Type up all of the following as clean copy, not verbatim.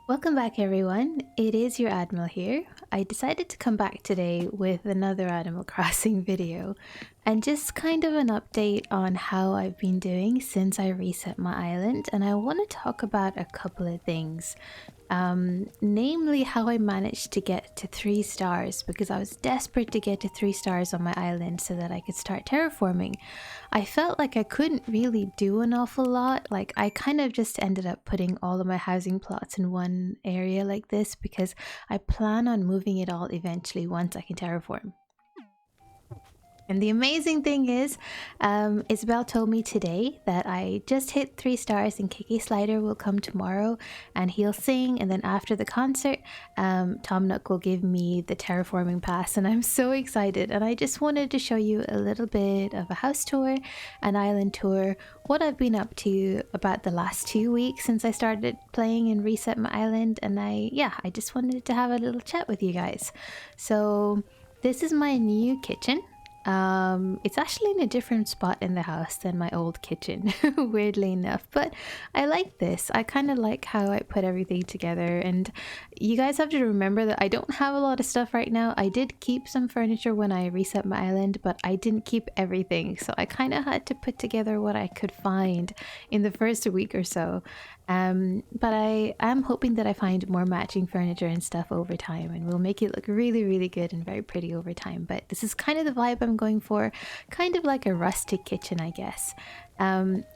Welcome back everyone, it is your Admiral here. I decided to come back today with another Animal Crossing video and just kind of an update on how I've been doing since I reset my island, and I want to talk about a couple of things. Namely how I managed to get to 3 stars, because I was desperate to get to 3 stars on my island so that I could start terraforming. I felt like I couldn't really do an awful lot. Like, I kind of just ended up putting all of my housing plots in one area like this because I plan on moving it all eventually once I can terraform. And the amazing thing is, Isabel told me today that I just hit 3 stars and KK Slider will come tomorrow and he'll sing, and then after the concert, Tom Nook will give me the terraforming pass, and I'm so excited. And I just wanted to show you a little bit of a house tour, an island tour, what I've been up to about the last 2 weeks since I started playing and reset my island, and I just wanted to have a little chat with you guys. So this is my new kitchen. It's actually in a different spot in the house than my old kitchen, weirdly enough, but I like this. I kind of like how I put everything together, and you guys have to remember that I don't have a lot of stuff right now. I did keep some furniture when I reset my island, but I didn't keep everything, so I kind of had to put together what I could find in the first week or so. But I am hoping that I find more matching furniture and stuff over time, and we'll make it look really, really good and very pretty over time. But this is kind of the vibe I'm going for, kind of like a rustic kitchen, I guess.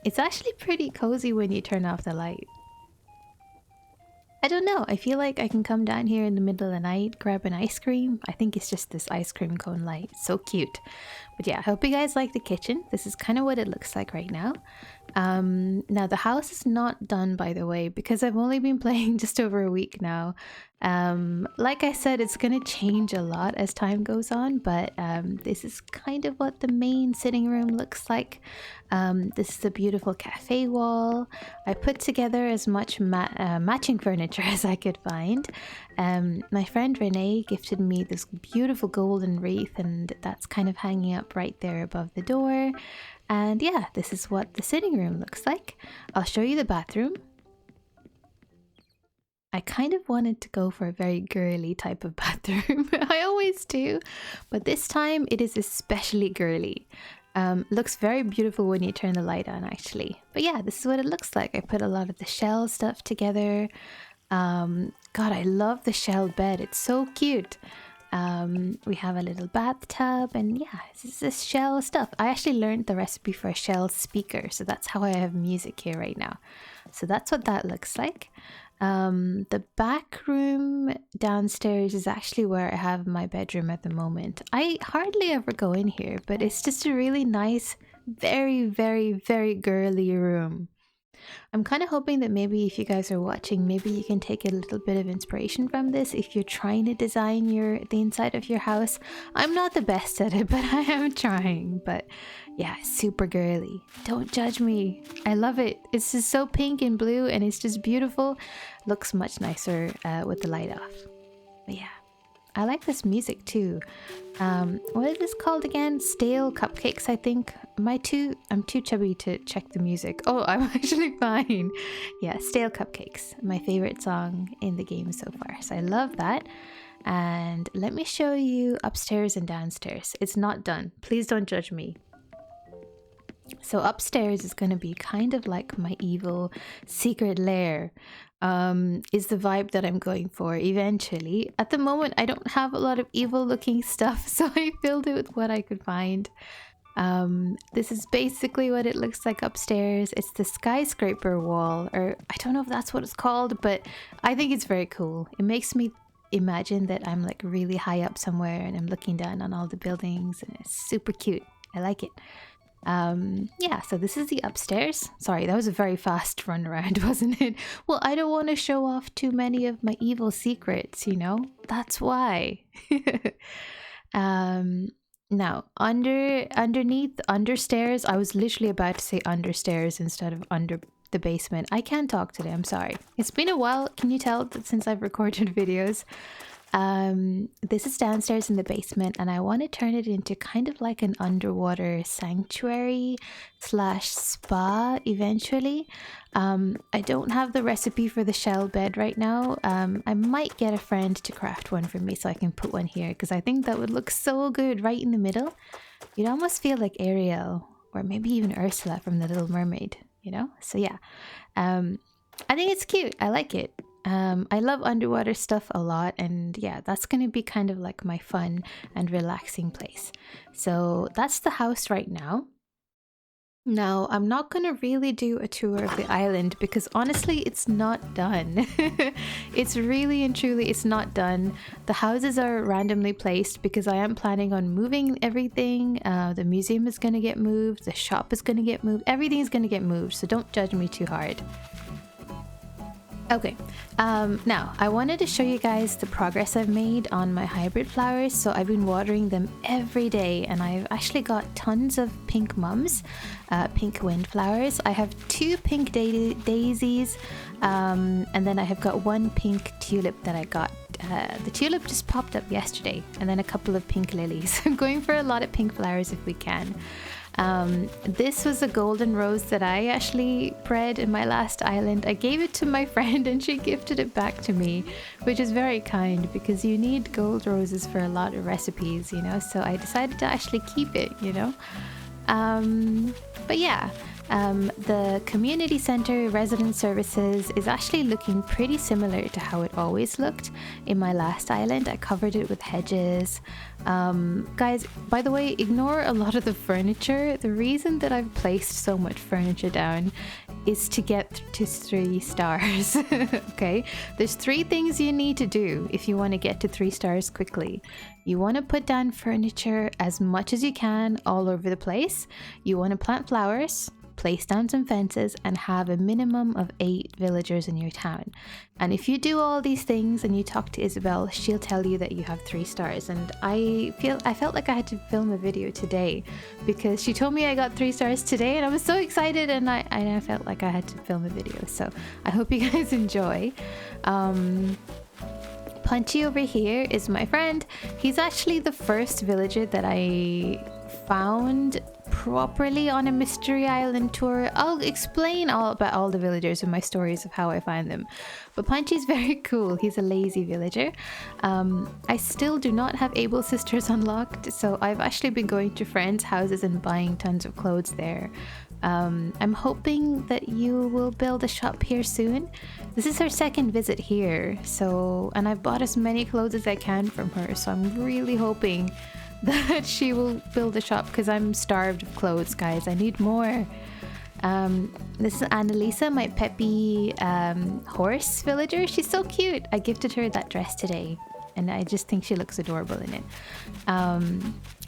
It's actually pretty cozy when you turn off the light. I don't know, I feel like I can come down here in the middle of the night, grab an ice cream. I think it's just this ice cream cone light. So cute. But yeah, I hope you guys like the kitchen. This is kind of what it looks like right now. Now the house is not done, by the way, because I've only been playing just over a week now. Like I said, it's gonna change a lot as time goes on, but this is kind of what the main sitting room looks like. This is a beautiful cafe wall. I put together as much matching furniture as I could find. My friend Renee gifted me this beautiful golden wreath, and that's kind of hanging up right there above the door. And yeah, this is what the sitting room looks like. I'll show you the bathroom. I kind of wanted to go for a very girly type of bathroom. I always do, but this time it is especially girly. Looks very beautiful when you turn the light on, actually. But yeah, this is what it looks like. I put a lot of the shell stuff together. God, I love the shell bed. It's so cute. We have a little bathtub, and yeah, this is shell stuff. I actually learned the recipe for a shell speaker, so that's how I have music here right now. So that's what that looks like. The back room downstairs is actually where I have my bedroom at the moment. I hardly ever go in here, but it's just a really nice, very, very, very girly room. I'm kind of hoping that maybe if you guys are watching, maybe you can take a little bit of inspiration from this if you're trying to design the inside of your house. I'm not the best at it, but I am trying. But yeah, super girly. Don't judge me. I love it. It's just so pink and blue, and it's just beautiful. Looks much nicer with the light off. But yeah, I like this music too. What is this called again? Stale cupcakes, I think. I'm too chubby to check the music. Oh, I'm actually fine. Yeah, Stale Cupcakes, my favorite song in the game so far. So I love that. And let me show you upstairs and downstairs. It's not done. Please don't judge me. So upstairs is going to be kind of like my evil secret lair. Is the vibe that I'm going for eventually. At the moment, I don't have a lot of evil looking stuff, so I filled it with what I could find. This is basically what it looks like upstairs. It's the skyscraper wall, or I don't know if that's what it's called, but I think it's very cool. It makes me imagine that I'm like really high up somewhere and I'm looking down on all the buildings, and it's super cute. I like it. Yeah, so this is the upstairs. Sorry, that was a very fast run around, wasn't it? Well, I don't want to show off too many of my evil secrets, you know? That's why. Now, underneath, understairs, I was literally about to say understairs instead of under the basement. I can't talk today, I'm sorry. It's been a while, can you tell, that since I've recorded videos? This is downstairs in the basement, and I want to turn it into kind of like an underwater sanctuary slash spa eventually. I don't have the recipe for the shell bed right now. I might get a friend to craft one for me so I can put one here, because I think that would look so good right in the middle. You'd almost feel like Ariel, or maybe even Ursula from The Little Mermaid, you know? So yeah, I think it's cute. I like it. I love underwater stuff a lot, and yeah, that's going to be kind of like my fun and relaxing place. So that's the house right now. Now, I'm not going to really do a tour of the island because honestly, it's not done. It's really and truly, it's not done. The houses are randomly placed because I am planning on moving everything. The museum is going to get moved. The shop is going to get moved. Everything is going to get moved. So don't judge me too hard. Okay, now I wanted to show you guys the progress I've made on my hybrid flowers. So I've been watering them every day, and I've actually got tons of pink mums, pink windflowers. I have 2 pink daisies, and then I have got 1 pink tulip that I got. The tulip just popped up yesterday, and then a couple of pink lilies. I'm going for a lot of pink flowers if we can. This was a golden rose that I actually bred in my last island. I gave it to my friend and she gifted it back to me, which is very kind because you need gold roses for a lot of recipes, you know, so I decided to actually keep it, you know. But yeah, the community center resident services is actually looking pretty similar to how it always looked in my last island. I covered it with hedges. Guys, by the way, ignore a lot of the furniture. The reason that I've placed so much furniture down is to get to 3 stars. Okay, there's 3 things you need to do if you want to get to 3 stars quickly. You want to put down furniture as much as you can all over the place. You want to plant flowers, place down some fences, and have a minimum of 8 villagers in your town. And if you do all these things and you talk to Isabel, she'll tell you that you have 3 stars. And I felt like I had to film a video today because she told me I got 3 stars today, and I was so excited, and I felt like I had to film a video. So I hope you guys enjoy. Punchy over here is my friend. He's actually the first villager that I found properly on a mystery island tour. I'll explain all about all the villagers in my stories of how I find them, but Punchy's very cool. He's a lazy villager. I still do not have Able Sisters unlocked, so I've actually been going to friends' houses and buying tons of clothes there. I'm hoping that you will build a shop here soon. This is her second visit here, and I've bought as many clothes as I can from her, so I'm really hoping that she will build a shop because I'm starved of clothes, guys. I need more. This is Annalisa, my peppy horse villager. She's so cute. I gifted her that dress today, and I just think she looks adorable in it.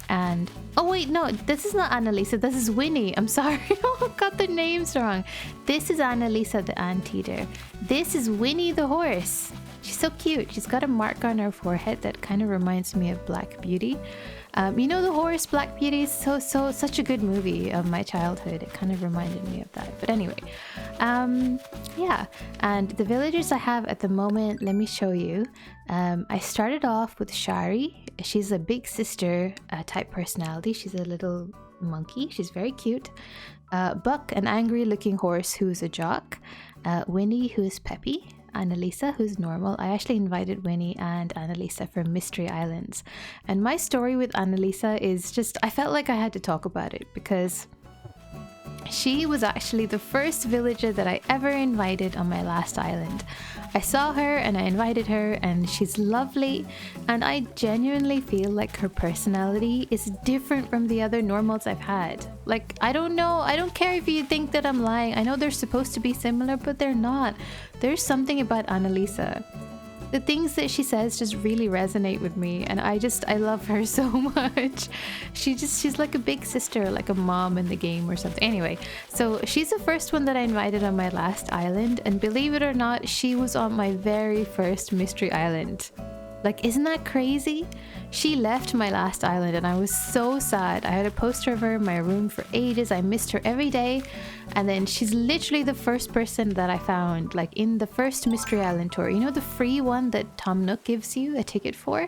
And oh wait, no, this is not Annalisa, this is Winnie. I'm sorry. I got the names wrong. This is Annalisa the anteater. This is Winnie the horse. She's so cute. She's got a mark on her forehead that kind of reminds me of Black Beauty. You know the horse Black Beauty is such a good movie of my childhood. It kind of reminded me of that. But anyway, yeah. And the villagers I have at the moment, let me show you. I started off with Shari. She's a big sister type personality. She's a little monkey. She's very cute. Buck, an angry looking horse who's a jock. Winnie, who is peppy. Annalisa, who's normal. I actually invited Winnie and Annalisa from Mystery Islands. And my story with Annalisa is just, I felt like I had to talk about it because she was actually the first villager that I ever invited on my last island. I saw her and I invited her, and she's lovely, and I genuinely feel like her personality is different from the other normals I've had. Like, I don't know, I don't care if you think that I'm lying. I know they're supposed to be similar, but they're not. There's something about Annalisa. The things that she says just really resonate with me, and I love her so much. She's like a big sister, like a mom in the game or something. Anyway, so she's the first one that I invited on my last island, and believe it or not, she was on my very first mystery island. Like, isn't that crazy? She left my last island and I was so sad. I had a poster of her in my room for ages. I missed her every day. And then she's literally the first person that I found, like in the first Mystery Island tour. You know, the free one that Tom Nook gives you a ticket for?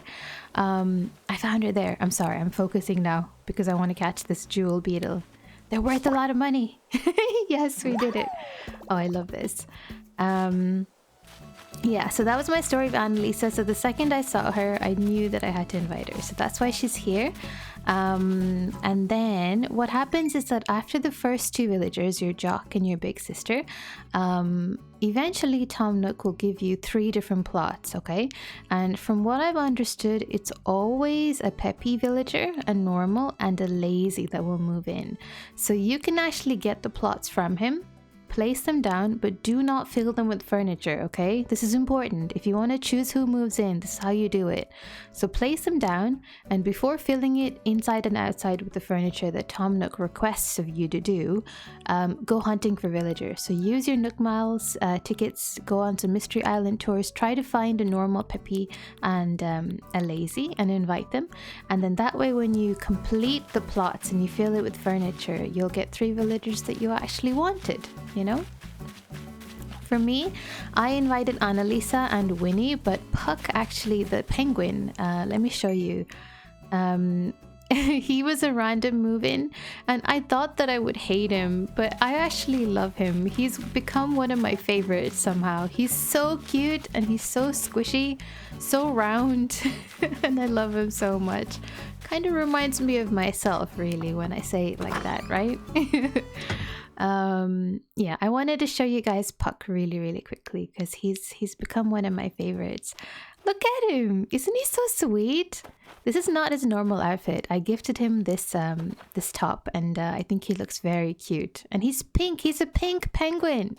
I found her there. I'm sorry, I'm focusing now because I want to catch this jewel beetle. They're worth a lot of money. Yes, we did it. Oh, I love this. Yeah, so that was my story of Annalisa. So the second I saw her, I knew that I had to invite her. So that's why she's here. And then what happens is that after the first two villagers, your Jock and your big sister, eventually Tom Nook will give you 3 different plots, okay? And from what I've understood, it's always a peppy villager, a normal, and a lazy that will move in. So you can actually get the plots from him, place them down, but do not fill them with furniture, okay? This is important. If you want to choose who moves in, this is how you do it. So place them down, and before filling it inside and outside with the furniture that Tom Nook requests of you to do, go hunting for villagers. So use your Nook Miles tickets, go on some Mystery Island tours, try to find a normal, peppy, and a lazy, and invite them. And then that way, when you complete the plots and you fill it with furniture, you'll get 3 villagers that you actually wanted, you know? For me, I invited Annalisa and Winnie, but Puck, actually, the penguin, let me show you. He was a random move-in, and I thought that I would hate him, but I actually love him. He's become one of my favorites somehow. He's so cute, and he's so squishy, so round, and I love him so much. Kind of reminds me of myself, really, when I say it like that, right? Yeah, I wanted to show you guys Puck really quickly because he's become one of my favorites. Look at him, isn't he so sweet? This is not his normal outfit. I gifted him this this top, and I think he looks very cute. And he's pink. He's a pink penguin.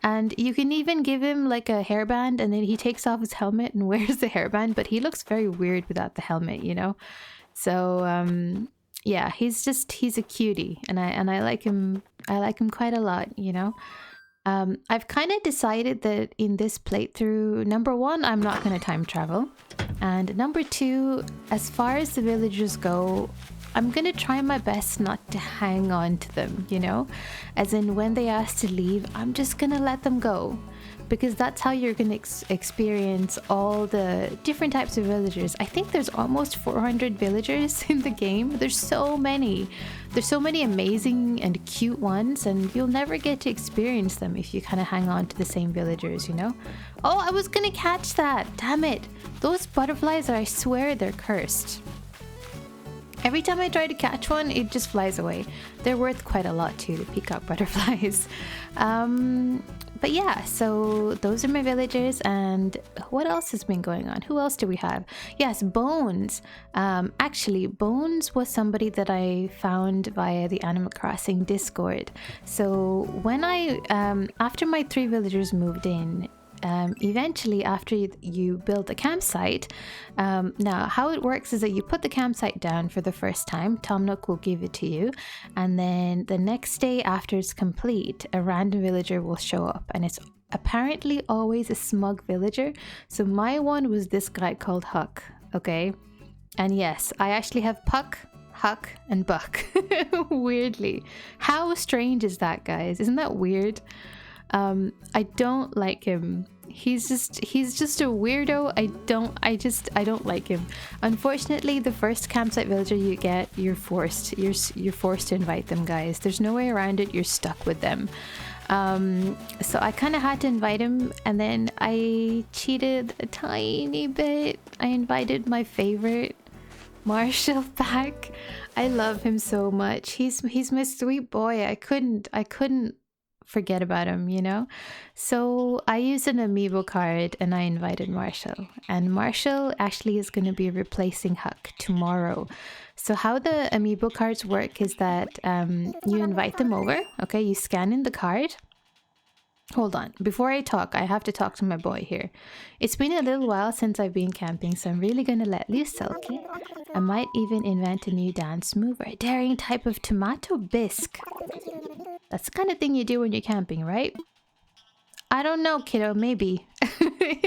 And you can even give him like a hairband, and then he takes off his helmet and wears the hairband, but he looks very weird without the helmet, you know? So yeah, he's a cutie, and I like him. I like him quite a lot, you know. I've kind of decided that in this playthrough, number 1, I'm not going to time travel, and number 2, as far as the villagers go, I'm going to try my best not to hang on to them, you know, as in when they ask to leave, I'm just going to let them go. Because that's how you're going to experience all the different types of villagers. I think there's almost 400 villagers in the game. There's so many. There's so many amazing and cute ones, and you'll never get to experience them if you kind of hang on to the same villagers, you know? Oh, I was going to catch that. Damn it. Those butterflies, I swear they're cursed. Every time I try to catch one, it just flies away. They're worth quite a lot too, the peacock butterflies. But yeah, so those are my villagers, and what else has been going on? Who else do we have? Yes, Bones. Actually, Bones was somebody that I found via the Animal Crossing Discord. So when after my 3 villagers moved in, eventually after you build a campsite, now how it works is that you put the campsite down for the first time. Tom Nook will give it to you, and then the next day after it's complete, a random villager will show up, and it's apparently always a smug villager. So my one was this guy called Huck, okay? And yes, I actually have Puck, Huck, and Buck. Weirdly, how strange is that, guys? Isn't that weird? I don't like him. He's just a weirdo. I don't like him. Unfortunately, the first campsite villager you get, you're forced to invite them, guys. There's no way around it. You're stuck with them. So I kind of had to invite him, and then I cheated a tiny bit. I invited my favorite, Marshall, back. I love him so much. He's my sweet boy. I couldn't forget about him, you know? So I used an Amiibo card and I invited Marshall, and Marshall actually is going to be replacing Huck tomorrow. So how the Amiibo cards work is that you invite them over, okay? You scan in the card. Hold on, before I talk, I have to talk to my boy here. It's been a little while since I've been camping, so I'm really gonna let loose, Selkie. I might even invent a new dance move or a daring type of tomato bisque. That's the kind of thing you do when you're camping, right? I don't know, kiddo, maybe.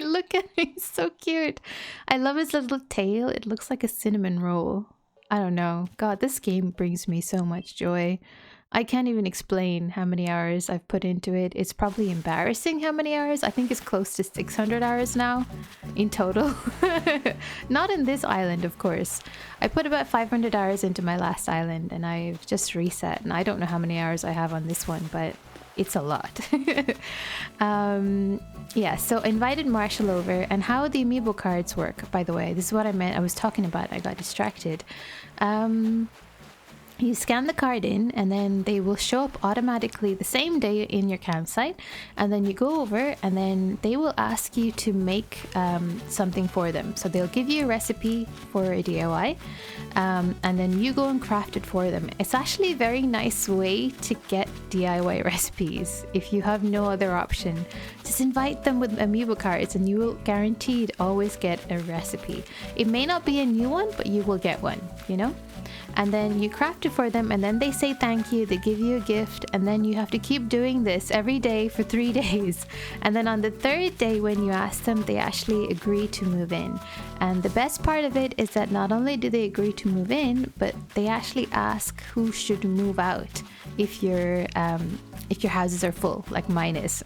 Look at him, he's so cute. I love his little tail. It looks like a cinnamon roll. I don't know. God, this game brings me so much joy. I can't even explain how many hours I've put into it. It's probably embarrassing how many hours. I think it's close to 600 hours now in total. Not in this island, of course. I put about 500 hours into my last island and I've just reset. And I don't know how many hours I have on this one, but it's a lot. Yeah, so invited Marshall over. And how the Amiibo cards work, by the way, this is what I meant. I was talking about. I got distracted. You scan the card in and then they will show up automatically the same day in your campsite, and then you go over and then they will ask you to make something for them. So they'll give you a recipe for a DIY, and then you go and craft it for them. It's actually a very nice way to get DIY recipes if you have no other option. Just invite them with Amiibo cards and you will guaranteed always get a recipe. It may not be a new one, but you will get one, you know? And then you craft it for them and then they say thank you, they give you a gift, and then you have to keep doing this every day for 3 days. And then on the 3rd day when you ask them, they actually agree to move in. And the best part of it is that not only do they agree to move in, but they actually ask who should move out if your houses are full, like mine is.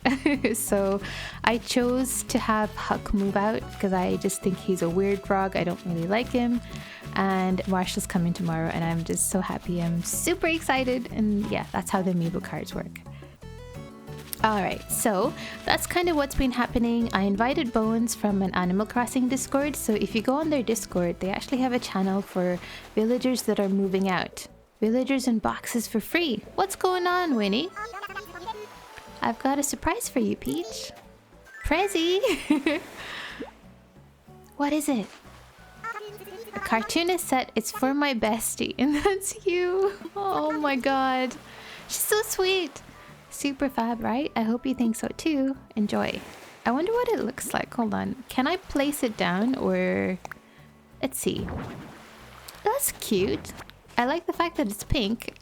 So I chose to have Huck move out because I just think he's a weird frog. I don't really like him. And Marshall's coming tomorrow and I'm just so happy. I'm super excited, and yeah, that's how the Amiibo cards work. Alright, so that's kind of what's been happening. I invited Bones from an Animal Crossing Discord, so if you go on their Discord, they actually have a channel for villagers that are moving out. Villagers in boxes for free. What's going on, Winnie? I've got a surprise for you, Peach. Prezi! What is it? A cartoonist said it's for my bestie, and that's you. Oh my god. She's so sweet. Super fab, right? I hope you think so too. Enjoy. I wonder what it looks like. Hold on. Can I place it down or... Let's see. That's cute. I like the fact that it's pink.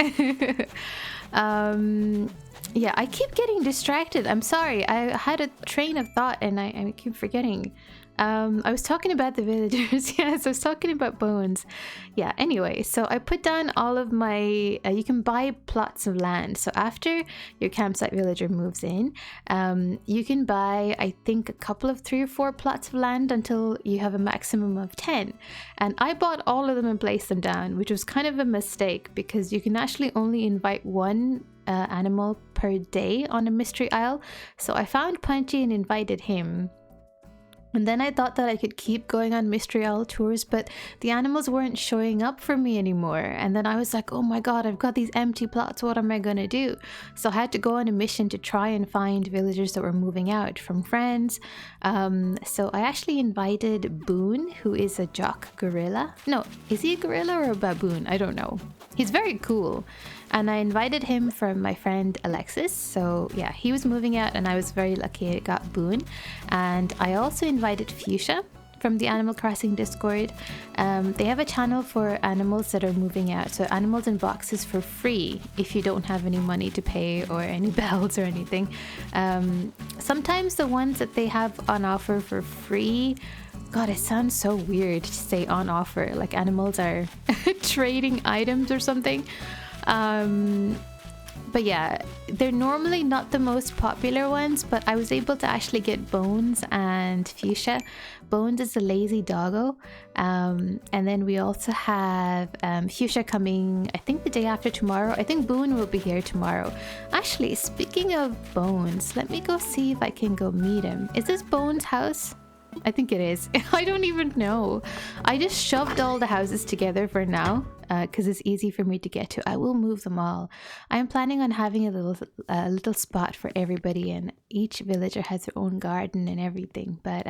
Yeah, I keep getting distracted. I'm sorry. I had a train of thought and I keep forgetting. I was talking about the villagers. Yes, I was talking about Bones. Yeah, anyway, so I put down all of my... you can buy plots of land. So after your campsite villager moves in, you can buy, I think, a couple of 3 or 4 plots of land until you have a maximum of 10. And I bought all of them and placed them down, which was kind of a mistake because you can actually only invite one animal per day on a mystery isle. So I found Punchy and invited him. And then I thought that I could keep going on mystery isle tours, but the animals weren't showing up for me anymore. And then I was like, oh my god, I've got these empty plots, what am I gonna do? So I had to go on a mission to try and find villagers that were moving out from friends. So I actually invited Boone, who is a jock gorilla. No, is he a gorilla or a baboon? I don't know. He's very cool. And I invited him from my friend Alexis. So yeah, he was moving out and I was very lucky I got Boone. And I also invited Fuchsia from the Animal Crossing Discord. They have a channel for animals that are moving out. So animals in boxes for free if you don't have any money to pay or any bells or anything. Sometimes the ones that they have on offer for free, God, it sounds so weird to say on offer, like animals are trading items or something. But yeah, they're normally not the most popular ones, but I was able to actually get Bones and Fuchsia. Bones is a lazy doggo. And then we also have Fuchsia coming, I think the day after tomorrow. I think Boone will be here tomorrow. Actually, speaking of Bones, let me go see if I can go meet him. Is this Bones' house? I think it is. I don't even know. I just shoved all the houses together for now because it's easy for me to get to. I will move them all. I'm planning on having a little spot for everybody, and each villager has their own garden and everything. But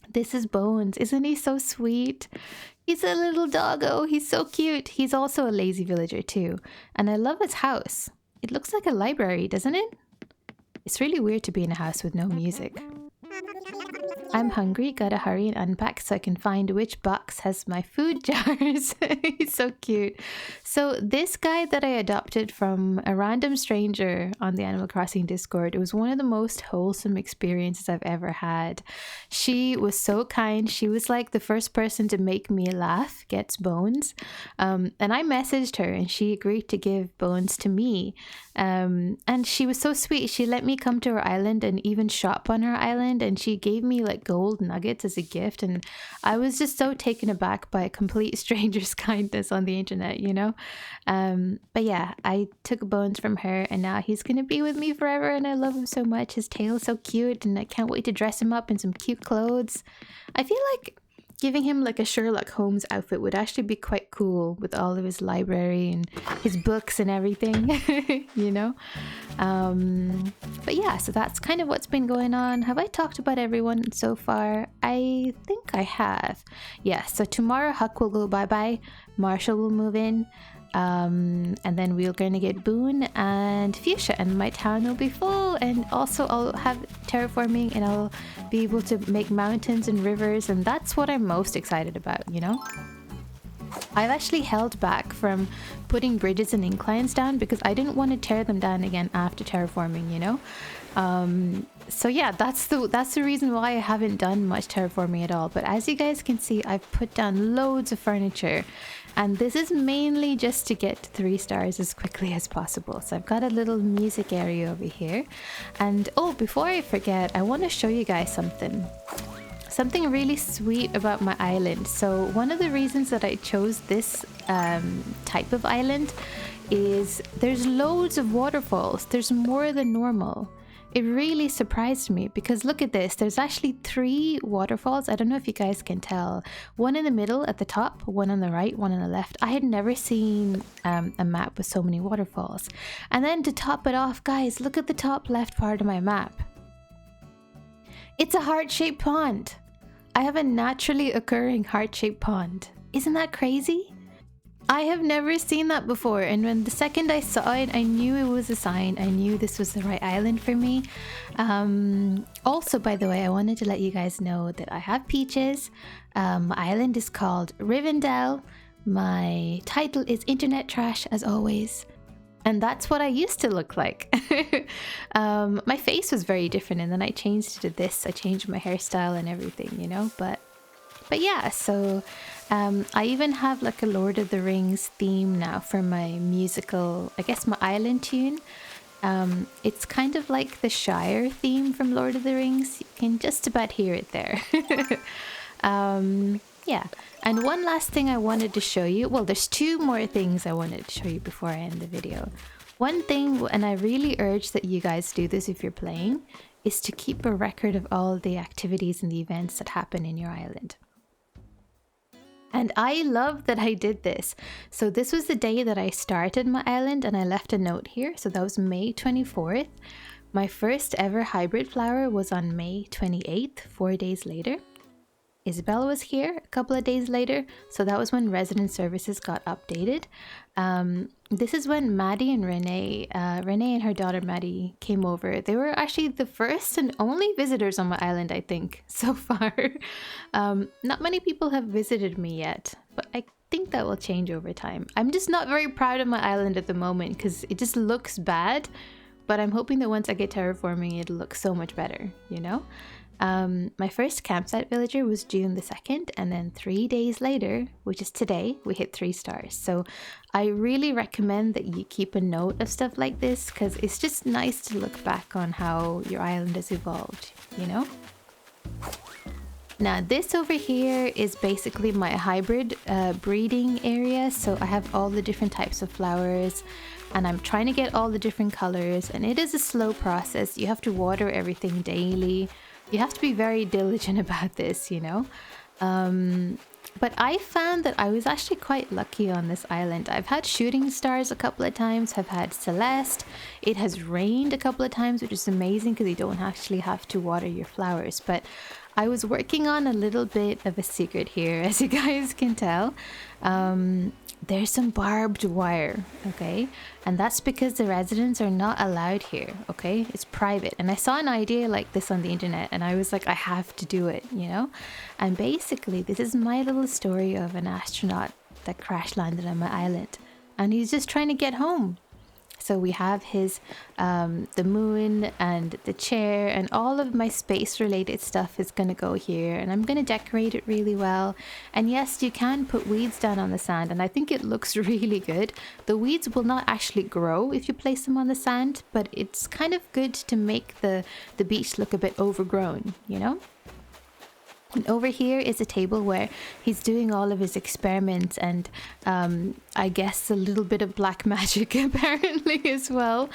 this is Bones. Isn't he so sweet? He's a little doggo. He's so cute. He's also a lazy villager too. And I love his house. It looks like a library, doesn't it? It's really weird to be in a house with no music. I'm hungry, gotta hurry and unpack so I can find which box has my food jars. He's so cute. So this guy that I adopted from a random stranger on the Animal Crossing Discord, it was one of the most wholesome experiences I've ever had. She was so kind. She was like the first person to make me laugh, gets Bones. And I messaged her and she agreed to give Bones to me. And she was so sweet. She let me come to her island and even shop on her island, and she gave me like gold nuggets as a gift, and I was just so taken aback by a complete stranger's kindness on the internet, you know. But yeah, I took Bones from her and now he's gonna be with me forever, and I love him so much. His tail is so cute and I can't wait to dress him up in some cute clothes. I feel like giving him like a Sherlock Holmes outfit would actually be quite cool with all of his library and his books and everything, you know. But yeah, so that's kind of what's been going on. Have I talked about everyone so far? I think I have. Yeah, so tomorrow Huck will go bye-bye, Marshall will move in, and then we're going to get Boone and Fuchsia, and my town will be full. And also I'll have terraforming and I'll be able to make mountains and rivers, and that's what I'm most excited about, you know. I've actually held back from putting bridges and inclines down because I didn't want to tear them down again after terraforming, you know. So yeah, that's the reason why I haven't done much terraforming at all. But as you guys can see, I've put down loads of furniture, and this is mainly just to get to 3 stars as quickly as possible. So I've got a little music area over here, and oh, before I forget, I want to show you guys something really sweet about my island. So one of the reasons that I chose this type of island is there's loads of waterfalls. There's more than normal. It really surprised me because look at this. There's actually 3 waterfalls. I don't know if you guys can tell. One in the middle at the top, one on the right, one on the left. I had never seen a map with so many waterfalls. And then to top it off, guys, look at the top left part of my map. It's a heart-shaped pond. I have a naturally occurring heart-shaped pond. Isn't that crazy? I have never seen that before, and when the second I saw it, I knew it was a sign. I knew this was the right island for me. Also, by the way, I wanted to let you guys know that I have peaches. My island is called Rivendell. My title is Internet Trash, as always. And that's what I used to look like. My face was very different, and then I changed to this. I changed my hairstyle and everything, you know. But yeah, so I even have like a Lord of the Rings theme now for my musical, I guess my island tune. It's kind of like the Shire theme from Lord of the Rings. You can just about hear it there. Yeah, and one last thing I wanted to show you. Well, there's 2 more things I wanted to show you before I end the video. One thing, and I really urge that you guys do this if you're playing, is to keep a record of all the activities and the events that happen in your island. And I love that I did this. So this was the day that I started my island, and I left a note here. So that was May 24th. My first ever hybrid flower was on May 28th, 4 days later. Isabella was here a couple of days later, so that was when resident services got updated. This is when Maddie and Renee and her daughter Maddie came over. They were actually the first and only visitors on my island, I think, so far. Not many people have visited me yet, but I think that will change over time. I'm just not very proud of my island at the moment because it just looks bad, but I'm hoping that once I get terraforming, it'll look so much better, you know? My first campsite villager was June the 2nd, and then 3 days later, which is today, we hit 3 stars. So I really recommend that you keep a note of stuff like this because it's just nice to look back on how your island has evolved, you know? Now this over here is basically my hybrid breeding area. So I have all the different types of flowers and I'm trying to get all the different colors, and it is a slow process. You have to water everything daily. You have to be very diligent about this, you know. But I found that I was actually quite lucky on this island. I've had shooting stars a couple of times. I've had Celeste. It has rained a couple of times, which is amazing because you don't actually have to water your flowers. But I was working on a little bit of a secret here, as you guys can tell. There's some barbed wire, okay? And that's because the residents are not allowed here, okay? It's private. And I saw an idea like this on the internet and I was like, I have to do it, you know? And basically, this is my little story of an astronaut that crash landed on my island. And he's just trying to get home. So we have his, the moon and the chair and all of my space related stuff is going to go here. And I'm going to decorate it really well. And yes, you can put weeds down on the sand. And I think it looks really good. The weeds will not actually grow if you place them on the sand. But it's kind of good to make the beach look a bit overgrown, you know? And over here is a table where he's doing all of his experiments and I guess a little bit of black magic apparently as well.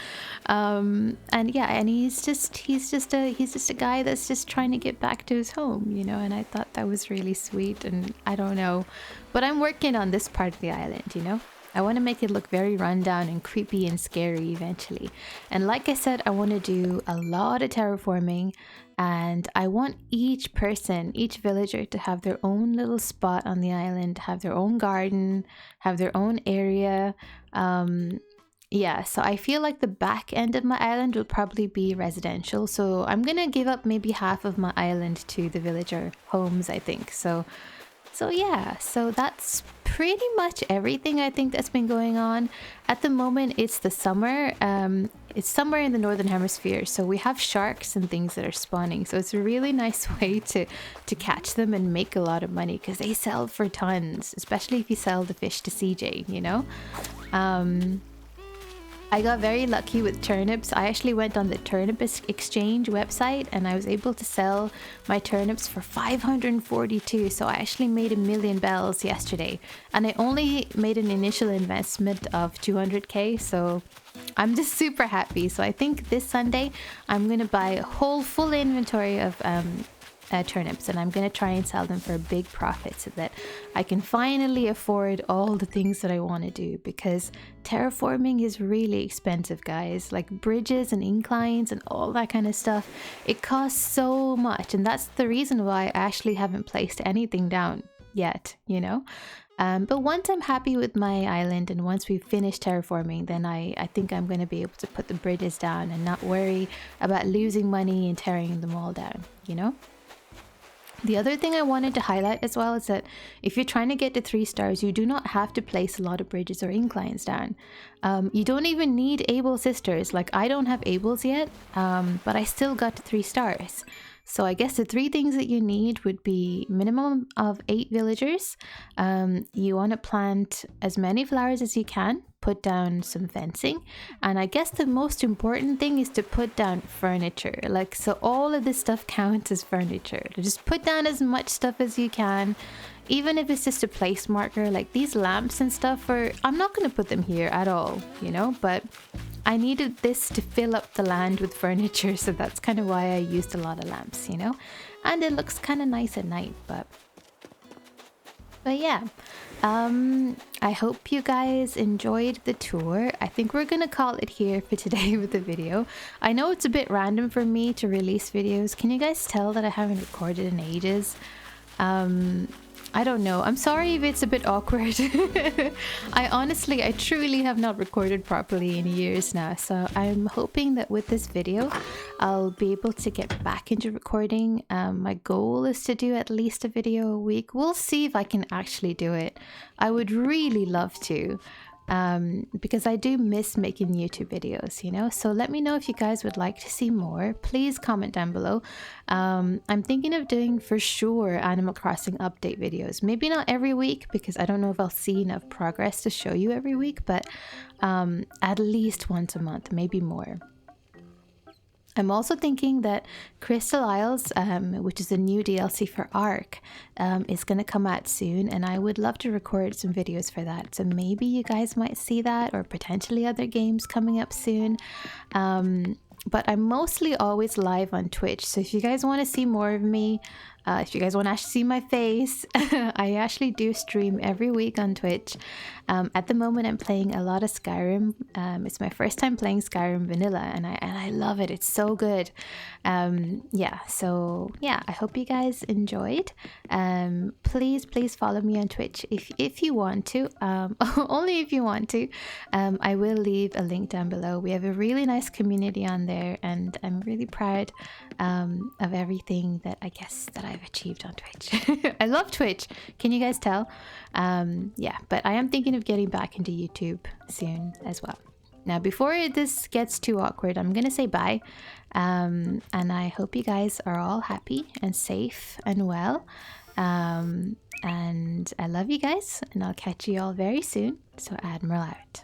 And yeah, and he's just a guy that's just trying to get back to his home, you know, and I thought that was really sweet. And I don't know, but I'm working on this part of the island, you know. I want to make it look very rundown and creepy and scary eventually. And like I said, I want to do a lot of terraforming and I want each person, each villager to have their own little spot on the island, have their own garden, have their own area. Yeah, so I feel like the back end of my island will probably be residential. So I'm going to give up maybe half of my island to the villager homes, I think. So yeah, so that's pretty much everything I think that's been going on. At the moment, it's the summer. It's summer in the northern hemisphere, so we have sharks and things that are spawning. So it's a really nice way to catch them and make a lot of money because they sell for tons, especially if you sell the fish to CJ, you know? I got very lucky with turnips. I actually went on the turnip exchange website and I was able to sell my turnips for 542. So I actually made 1,000,000 bells yesterday and I only made an initial investment of 200k. So I'm just super happy. So I think this Sunday I'm going to buy a whole full inventory of turnips and I'm going to try and sell them for a big profit so that I can finally afford all the things that I want to do, because terraforming is really expensive, guys. Like bridges and inclines and all that kind of stuff, it costs so much, and that's the reason why I actually haven't placed anything down yet, you know. But once I'm happy with my island and once we've finished terraforming, then I think I'm going to be able to put the bridges down and not worry about losing money and tearing them all down, you know. The other thing I wanted to highlight as well is that if you're trying to get to 3 stars, you do not have to place a lot of bridges or inclines down. You don't even need able sisters. Like I don't have ables yet, but I still got to 3 stars. So I guess the 3 things that you need would be minimum of 8 villagers. You want to plant as many flowers as you can, put down some fencing, and I guess the most important thing is to put down furniture. Like, so all of this stuff counts as furniture. Just put down as much stuff as you can, even if it's just a place marker. Like these lamps and stuff, I'm not going to put them here at all, you know, but I needed this to fill up the land with furniture, so that's kind of why I used a lot of lamps, you know, and it looks kind of nice at night. But yeah, I hope you guys enjoyed the tour. I think we're gonna call it here for today with the video. I know it's a bit random for me to release videos. Can you guys tell that I haven't recorded in ages? I don't know. I'm sorry if it's a bit awkward. I truly have not recorded properly in years now. So I'm hoping that with this video, I'll be able to get back into recording. My goal is to do at least a video a week. We'll see if I can actually do it. I would really love to. Because I do miss making YouTube videos, you know. So let me know if you guys would like to see more. Please comment down below. I'm thinking of doing for sure Animal Crossing update videos. Maybe not every week because I don't know if I'll see enough progress to show you every week, but at least once a month, maybe more. I'm also thinking that Crystal Isles, which is a new DLC for Ark, is going to come out soon, and I would love to record some videos for that. So maybe you guys might see that, or potentially other games coming up soon. But I'm mostly always live on Twitch, so if you guys want to see more of me, If you guys want to actually see my face, I actually do stream every week on Twitch. At the moment, I'm playing a lot of Skyrim. It's my first time playing Skyrim Vanilla, and I love it. It's so good. Yeah, so yeah, I hope you guys enjoyed. Please follow me on Twitch if you want to. Only if you want to. I will leave a link down below. We have a really nice community on there, and I'm really proud of everything that I guess that I've achieved on Twitch. I love Twitch. Can you guys tell? Yeah, but I am thinking of getting back into YouTube soon as well. Now, before this gets too awkward, I'm gonna say bye. And I hope you guys are all happy and safe and well. And I love you guys, and I'll catch you all very soon. So Admiral out.